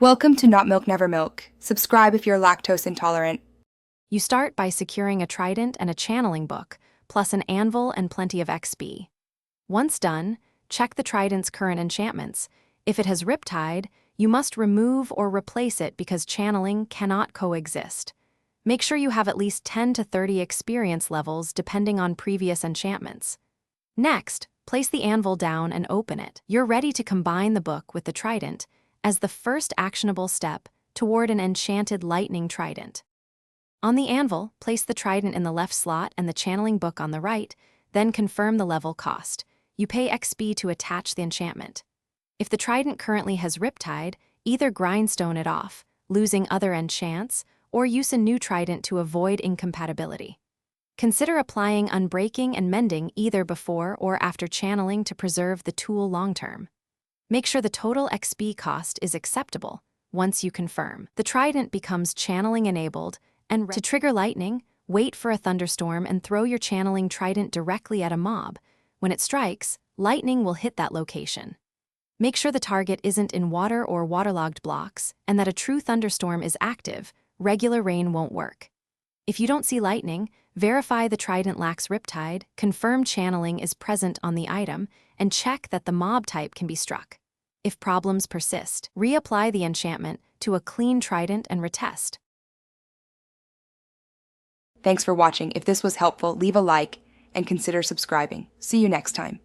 Welcome to Not Milk Never Milk. Subscribe if you're lactose intolerant. You start by securing a trident and a channeling book, plus an anvil and plenty of XP. Once done, check the trident's current enchantments. If it has riptide, you must remove or replace it because channeling cannot coexist. Make sure you have at least 10 to 30 experience levels depending on previous enchantments. Next, place the anvil down and open it. You're ready to combine the book with the trident as the first actionable step toward an enchanted Lightning Trident. On the anvil, place the trident in the left slot and the channeling book on the right, then confirm the level cost. You pay XP to attach the enchantment. If the trident currently has riptide, either grindstone it off, losing other enchants, or use a new trident to avoid incompatibility. Consider applying unbreaking and mending either before or after channeling to preserve the tool long-term. Make sure the total XP cost is acceptable. Once you confirm, the trident becomes channeling enabled, and to trigger lightning, wait for a thunderstorm and throw your channeling trident directly at a mob. When it strikes, lightning will hit that location. Make sure the target isn't in water or waterlogged blocks, and that a true thunderstorm is active. Regular rain won't work. If you don't see lightning, verify the trident lacks riptide, confirm channeling is present on the item, and check that the mob type can be struck. If problems persist, reapply the enchantment to a clean trident and retest. Thanks for watching. If this was helpful, leave a like and consider subscribing. See you next time.